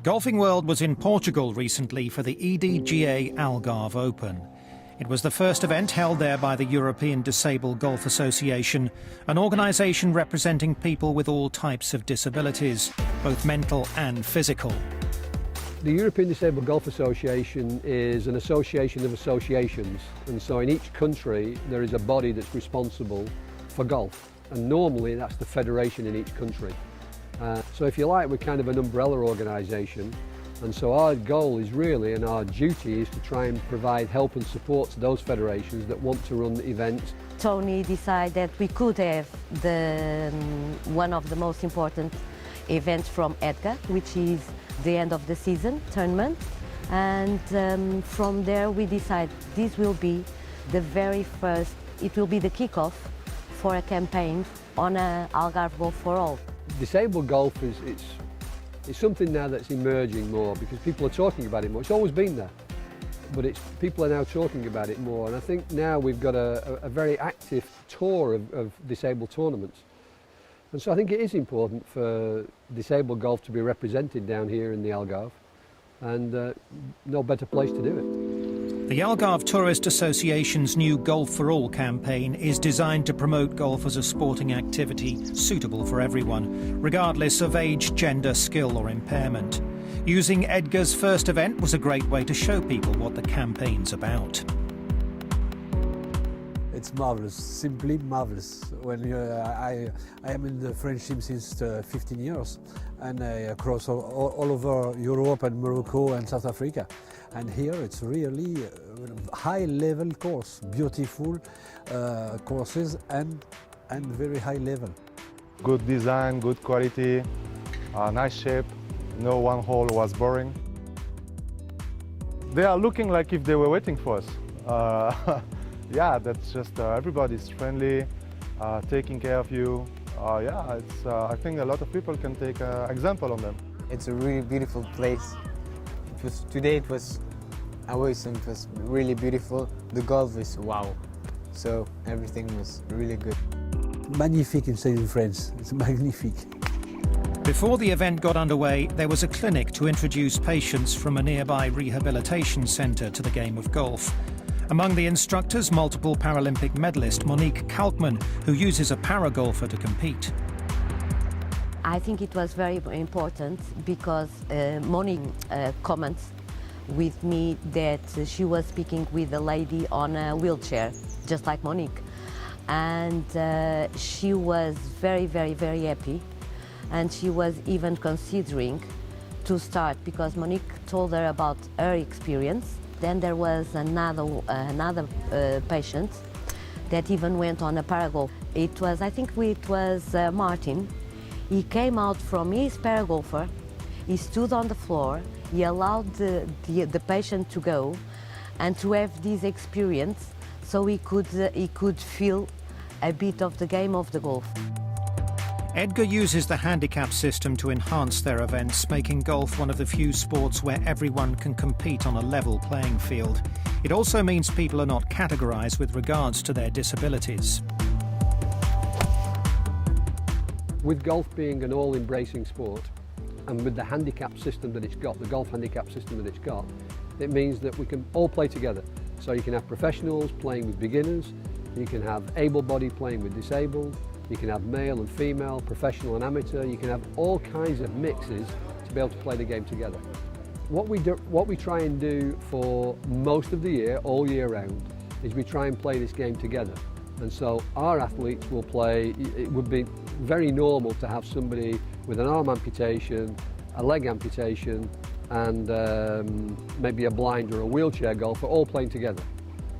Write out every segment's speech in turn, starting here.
Golfing World was in Portugal recently for the EDGA Algarve Open. It was the first event held there by the European Disabled Golf Association, an organisation representing people with all types of disabilities, both mental and physical. The European Disabled Golf Association is an association of associations, and so in each country there is a body that's responsible for golf, and normally that's the federation in each country. So if you like, we're kind of an umbrella organisation, and so our goal is really, and our duty is to try and provide help and support to those federations that want to run events. Tony decided that we could have one of the most important events from EDGA, which is the end of the season tournament, and from there we decided this will be the very first, it will be the kickoff for a campaign on Algarve Golf for All. Disabled golf it's something now that's emerging more because people are talking about it more. It's always been there, but people are now talking about it more, and I think now we've got a very active tour of disabled tournaments. And so I think it is important for disabled golf to be represented down here in the Algarve, and no better place to do it. The Algarve Tourist Association's new Golf for All campaign is designed to promote golf as a sporting activity suitable for everyone, regardless of age, gender, skill or impairment. Using EDGA's first event was a great way to show people what the campaign's about. It's marvelous, simply marvelous. When I am in the French team since 15 years, and across all over Europe and Morocco and South Africa. And here it's really a high-level course, beautiful courses and very high level. Good design, good quality, nice shape. No one hole was boring. They are looking like if they were waiting for us. Yeah, that's just everybody's friendly, taking care of you. Yeah, I think a lot of people can take an example on them. It's a really beautiful place. Today it was awesome, it was really beautiful. The golf is wow, so everything was really good. Magnifique in French, it's magnifique. Before the event got underway, there was a clinic to introduce patients from a nearby rehabilitation centre to the game of golf. Among the instructors, multiple Paralympic medalist Monique Kalkman, who uses a para-golfer to compete. I think it was very important because Monique comments with me that she was speaking with a lady on a wheelchair, just like Monique. And she was very, very, very happy. And she was even considering to start because Monique told her about her experience. Then there was another patient that even went on a paragolf. I think it was Martin. He came out from his paragolfer, he stood on the floor, he allowed the patient to go and to have this experience so he could feel a bit of the game of the golf. EDGA uses the handicap system to enhance their events, making golf one of the few sports where everyone can compete on a level playing field. It also means people are not categorised with regards to their disabilities. With golf being an all-embracing sport, and with the handicap system that it's got, the golf handicap system that it's got, it means that we can all play together. So you can have professionals playing with beginners, you can have able-bodied playing with disabled, you can have male and female, professional and amateur, you can have all kinds of mixes to be able to play the game together. What we try and do for most of the year, all year round, is we try and play this game together. And so our athletes will play, it would be very normal to have somebody with an arm amputation, a leg amputation, and maybe a blind or a wheelchair golfer all playing together.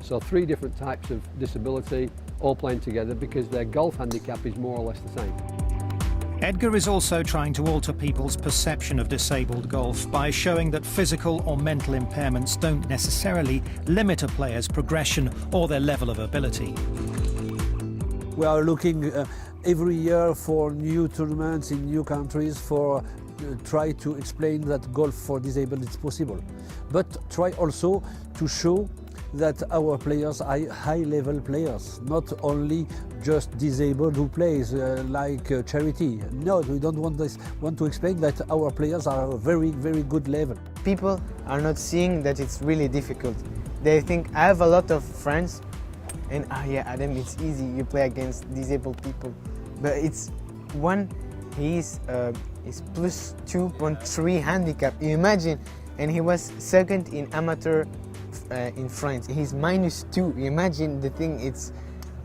So 3 different types of disability, all playing together because their golf handicap is more or less the same. EDGA is also trying to alter people's perception of disabled golf by showing that physical or mental impairments don't necessarily limit a player's progression or their level of ability. We are looking every year for new tournaments in new countries for try to explain that golf for disabled is possible, but try also to show that our players are high-level players, not only just disabled who plays like charity. No, we don't want this. Want to explain that our players are a very, very good level. People are not seeing that it's really difficult. They think, I have a lot of friends, and yeah, Adam, it's easy, you play against disabled people. But it's one, he's plus 2.3 handicap, you imagine, and he was second in amateur in France. He's -2, you imagine the thing, it's,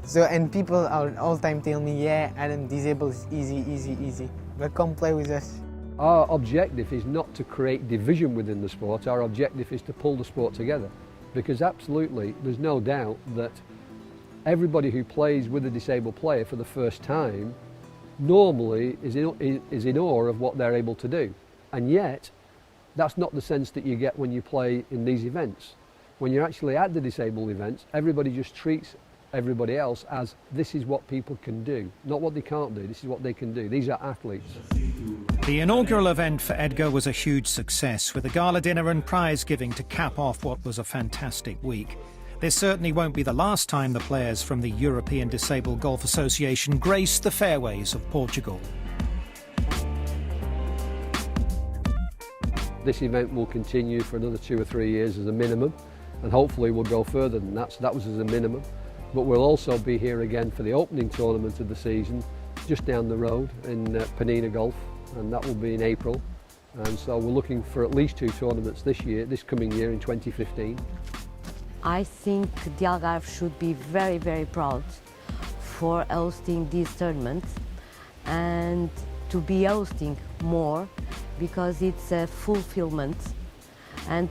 so, and people are all time telling me, yeah, Adam, disabled is easy, easy, easy, but come play with us. Our objective is not to create division within the sport, our objective is to pull the sport together. Because absolutely, there's no doubt that everybody who plays with a disabled player for the first time normally is in awe of what they're able to do. And yet, that's not the sense that you get when you play in these events. When you're actually at the disabled events, everybody just treats everybody else as this is what people can do, not what they can't do, this is what they can do. These are athletes. The inaugural event for EDGA was a huge success, with a gala dinner and prize giving to cap off what was a fantastic week. This certainly won't be the last time the players from the European Disabled Golf Association grace the fairways of Portugal. This event will continue for another 2 or 3 years as a minimum, and hopefully we'll go further than that, so that was as a minimum. But we'll also be here again for the opening tournament of the season, just down the road in Penina Golf, and that will be in April. And so we're looking for at least 2 tournaments this coming year in 2015. I think the Algarve should be very, very proud for hosting these tournaments and to be hosting more, because it's a fulfillment. And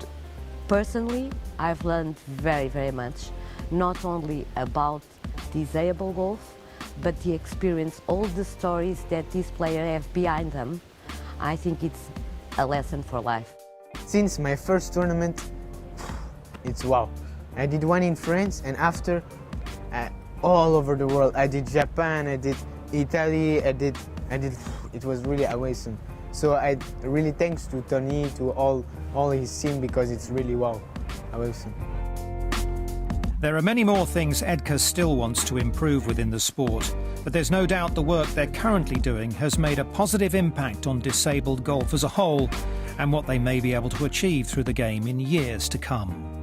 personally, I've learned very, very much, not only about disabled golf, but the experience, all the stories that these players have behind them. I think it's a lesson for life. Since my first tournament, it's wow. I did one in France, and after all over the world. I did Japan, I did Italy, I did. It was really amazing. So I really thanks to Tony, to all his team, because it's really wow, amazing. There are many more things EDGA still wants to improve within the sport, but there's no doubt the work they're currently doing has made a positive impact on disabled golf as a whole and what they may be able to achieve through the game in years to come.